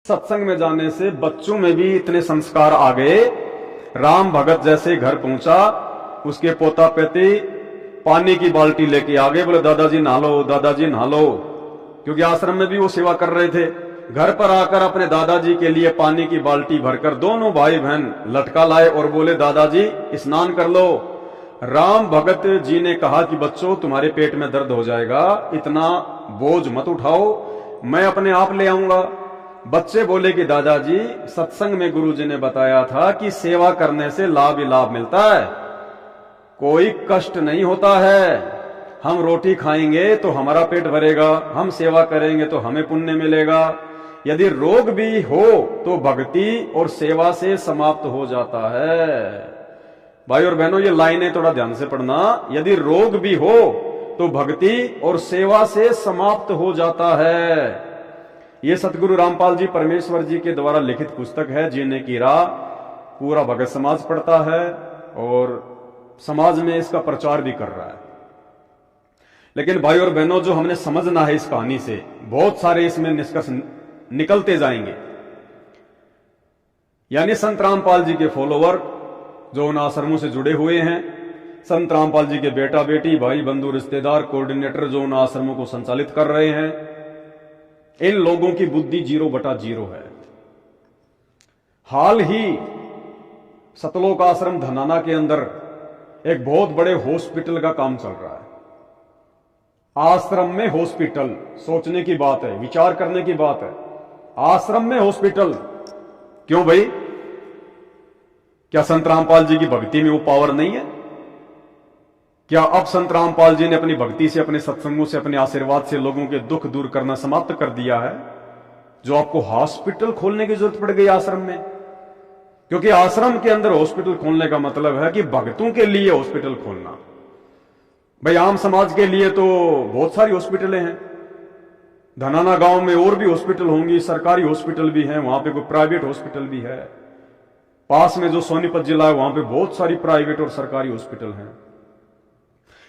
सत्संग में जाने से बच्चों में भी इतने संस्कार आ गए। राम भगत जैसे घर पहुंचा, उसके पोता पेती पानी की बाल्टी लेके आ गए, बोले दादाजी नहा लो, दादाजी नहा लो, क्योंकि आश्रम में भी वो सेवा कर रहे थे। घर पर आकर अपने दादाजी के लिए पानी की बाल्टी भरकर दोनों भाई बहन लटका लाए और बोले दादाजी स्नान कर लो। राम भगत जी ने कहा कि बच्चों तुम्हारे पेट में दर्द हो जाएगा, इतना बोझ मत उठाओ, मैं अपने आप ले आऊंगा। बच्चे बोले कि दादाजी सत्संग में गुरुजी ने बताया था कि सेवा करने से लाभ ही लाभ मिलता है, कोई कष्ट नहीं होता है। हम रोटी खाएंगे तो हमारा पेट भरेगा, हम सेवा करेंगे तो हमें पुण्य मिलेगा। यदि रोग भी हो तो भक्ति और सेवा से समाप्त हो जाता है। भाई और बहनों ये लाइनें थोड़ा ध्यान से पढ़ना। यदि रोग भी हो तो भक्ति और सेवा से समाप्त हो जाता है। ये सतगुरु रामपाल जी परमेश्वर जी के द्वारा लिखित पुस्तक है, जीने की राह। पूरा भगत समाज पढ़ता है और समाज में इसका प्रचार भी कर रहा है। लेकिन भाई और बहनों जो हमने समझना है इस कहानी से, बहुत सारे इसमें निष्कर्ष निकलते जाएंगे। यानी संत रामपाल जी के फॉलोवर जो उन आश्रमों से जुड़े हुए हैं, संत रामपाल जी के बेटा बेटी भाई बंधु रिश्तेदार कोऑर्डिनेटर जो उन आश्रमों को संचालित कर रहे हैं, इन लोगों की बुद्धि 0/0 है। हाल ही सतलोक आश्रम धनाना के अंदर एक बहुत बड़े हॉस्पिटल का काम चल रहा है। आश्रम में हॉस्पिटल, सोचने की बात है, विचार करने की बात है। आश्रम में हॉस्पिटल क्यों भाई? क्या संत रामपाल जी की भक्ति में वो पावर नहीं है? क्या अब संत रामपाल जी ने अपनी भक्ति से, अपने सत्संगों से, अपने आशीर्वाद से लोगों के दुख दूर करना समाप्त कर दिया है, जो आपको हॉस्पिटल खोलने की जरूरत पड़ गई आश्रम में? क्योंकि आश्रम के अंदर हॉस्पिटल खोलने का मतलब है कि भक्तों के लिए हॉस्पिटल खोलना। भाई आम समाज के लिए तो बहुत सारी हॉस्पिटलें हैं। धनाना गांव में और भी हॉस्पिटल होंगी, सरकारी हॉस्पिटल भी हैं, वहां पे कोई प्राइवेट हॉस्पिटल भी है। पास में जो सोनीपत जिला है वहां पे बहुत सारी प्राइवेट और सरकारी हॉस्पिटल हैं।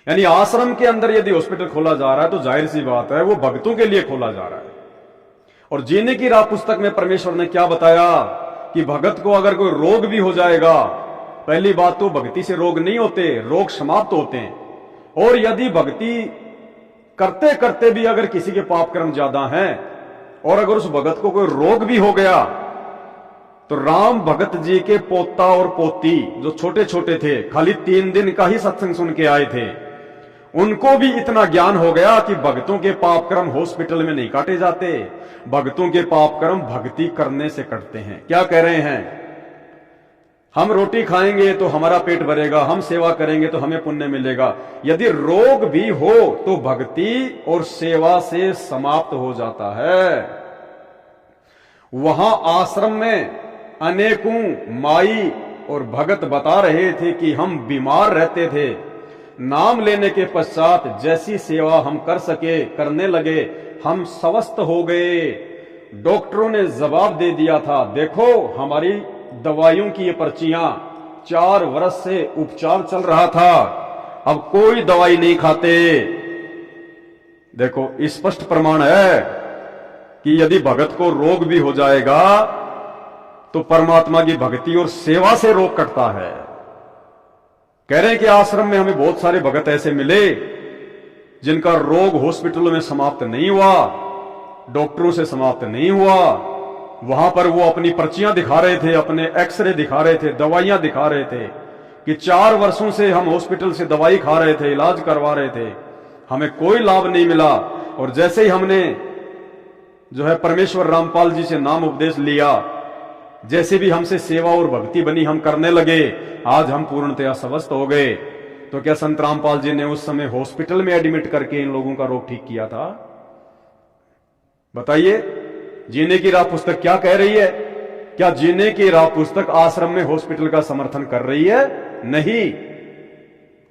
यानी आश्रम के अंदर यदि हॉस्पिटल खोला जा रहा है तो जाहिर सी बात है वो भक्तों के लिए खोला जा रहा है। और जीने की राह पुस्तक में परमेश्वर ने क्या बताया कि भगत को अगर कोई रोग भी हो जाएगा, पहली बात तो भक्ति से रोग नहीं होते, रोग समाप्त होते हैं। और यदि भक्ति करते करते भी अगर किसी के पाप कर्म ज्यादा हैं और अगर उस भगत को कोई रोग भी हो गया, तो राम भगत जी के पोता और पोती जो छोटे छोटे थे, खाली 3 दिन का ही सत्संग सुन के आए थे, उनको भी इतना ज्ञान हो गया कि भक्तों के पाप कर्म हॉस्पिटल में नहीं काटे जाते, भक्तों के पाप कर्म भक्ति करने से कटते हैं। क्या कह रहे हैं? हम रोटी खाएंगे तो हमारा पेट भरेगा, हम सेवा करेंगे तो हमें पुण्य मिलेगा। यदि रोग भी हो तो भक्ति और सेवा से समाप्त हो जाता है। वहां आश्रम में अनेकों माई और भगत बता रहे थे कि हम बीमार रहते थे, नाम लेने के पश्चात जैसी सेवा हम कर सके करने लगे, हम स्वस्थ हो गए। डॉक्टरों ने जवाब दे दिया था, देखो हमारी दवाइयों की ये पर्चियां 4 वर्ष से उपचार चल रहा था, अब कोई दवाई नहीं खाते। देखो स्पष्ट प्रमाण है कि यदि भगत को रोग भी हो जाएगा तो परमात्मा की भक्ति और सेवा से रोग कटता है। कह रहे हैं कि आश्रम में हमें बहुत सारे भगत ऐसे मिले जिनका रोग हॉस्पिटलों में समाप्त नहीं हुआ, डॉक्टरों से समाप्त नहीं हुआ। वहां पर वो अपनी पर्चियां दिखा रहे थे, अपने एक्सरे दिखा रहे थे, दवाइयां दिखा रहे थे कि 4 वर्षों से हम हॉस्पिटल से दवाई खा रहे थे, इलाज करवा रहे थे, हमें कोई लाभ नहीं मिला। और जैसे ही हमने जो है परमेश्वर रामपाल जी से नाम उपदेश लिया, जैसे भी हमसे सेवा और भक्ति बनी, हम करने लगे, आज हम पूर्णतया स्वस्थ हो गए। तो क्या संत रामपाल जी ने उस समय हॉस्पिटल में एडमिट करके इन लोगों का रोग ठीक किया था? बताइए, जीने की राह पुस्तक क्या कह रही है? क्या जीने की राह पुस्तक आश्रम में हॉस्पिटल का समर्थन कर रही है? नहीं।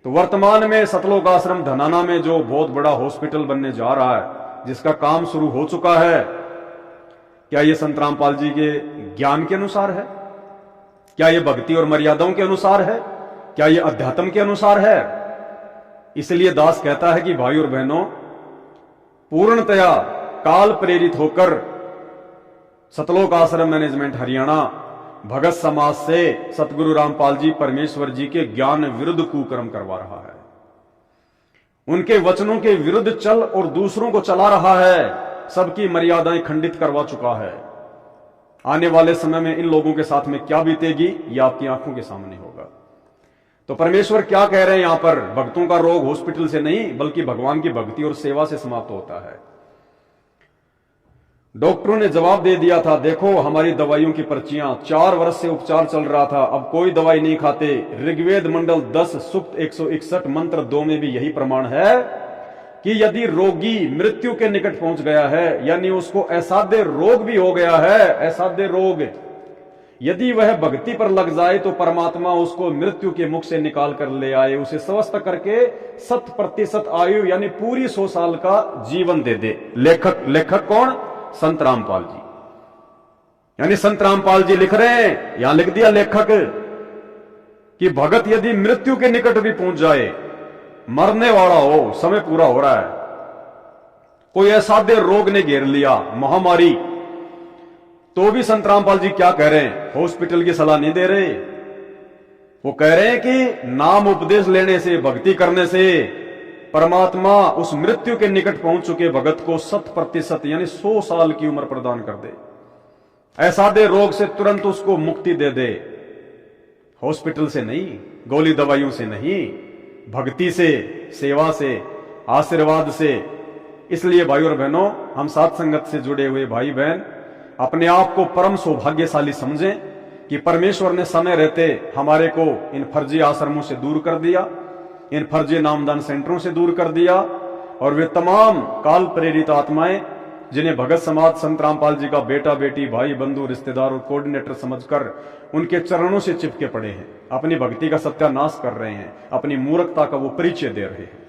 तो वर्तमान में सतलोक आश्रम धनाना में जो बहुत बड़ा हॉस्पिटल बनने जा रहा है, जिसका काम शुरू हो चुका है, क्या यह संत रामपाल जी के ज्ञान के अनुसार है? क्या यह भक्ति और मर्यादाओं के अनुसार है? क्या यह अध्यात्म के अनुसार है? इसलिए दास कहता है कि भाई और बहनों, पूर्णतया काल प्रेरित होकर सतलोक आश्रम मैनेजमेंट हरियाणा भगत समाज से सतगुरु रामपाल जी परमेश्वर जी के ज्ञान विरुद्ध कुकर्म करवा रहा है, उनके वचनों के विरुद्ध चल और दूसरों को चला रहा है, सबकी मर्यादाएं खंडित करवा चुका है। आने वाले समय में इन लोगों के साथ में क्या बीतेगी यह आपकी आंखों के सामने होगा। तो परमेश्वर क्या कह रहे हैं यहां पर, भक्तों का रोग हॉस्पिटल से नहीं बल्कि भगवान की भक्ति और सेवा से समाप्त होता है। डॉक्टरों ने जवाब दे दिया था, देखो हमारी दवाइयों की पर्चियां, 4 वर्ष से उपचार चल रहा था, अब कोई दवाई नहीं खाते। ऋग्वेद मंडल 10 सूक्त 161 मंत्र 2 में भी यही प्रमाण है कि यदि रोगी मृत्यु के निकट पहुंच गया है, यानी उसको असाध्य रोग भी हो गया है, असाध्य रोग, यदि वह भक्ति पर लग जाए तो परमात्मा उसको मृत्यु के मुख से निकाल कर ले आए, उसे स्वस्थ करके 100% आयु यानी पूरी 100 साल का जीवन दे दे। लेखक कौन? संत रामपाल जी। यानी संत रामपाल जी लिख रहे हैं, यहां लिख दिया लेखक कि भगत यदि मृत्यु के निकट भी पहुंच जाए, मरने वाला हो, समय पूरा हो रहा है, कोई असाध्य रोग ने घेर लिया, महामारी, तो भी संत रामपाल जी क्या कह रहे हैं? हॉस्पिटल की सलाह नहीं दे रहे, वो कह रहे हैं कि नाम उपदेश लेने से, भक्ति करने से परमात्मा उस मृत्यु के निकट पहुंच चुके भगत को 100% यानी 100 साल की उम्र प्रदान कर दे, असाध्य रोग से तुरंत उसको मुक्ति दे दे। हॉस्पिटल से नहीं, गोली दवाइयों से नहीं, भक्ति से, सेवा से, आशीर्वाद से। इसलिए भाई और बहनों, हम साथ संगत से जुड़े हुए भाई बहन अपने आप को परम सौभाग्यशाली समझें कि परमेश्वर ने समय रहते हमारे को इन फर्जी आश्रमों से दूर कर दिया, इन फर्जी नामदान सेंटरों से दूर कर दिया, और वे तमाम काल प्रेरित आत्माएं जिन्हें भगत समाज संत रामपाल जी का बेटा बेटी, भाई बंधु, रिश्तेदार और कोऑर्डिनेटर समझकर उनके चरणों से चिपके पड़े हैं, अपनी भक्ति का सत्यानाश कर रहे हैं, अपनी मूर्खता का वो परिचय दे रहे हैं।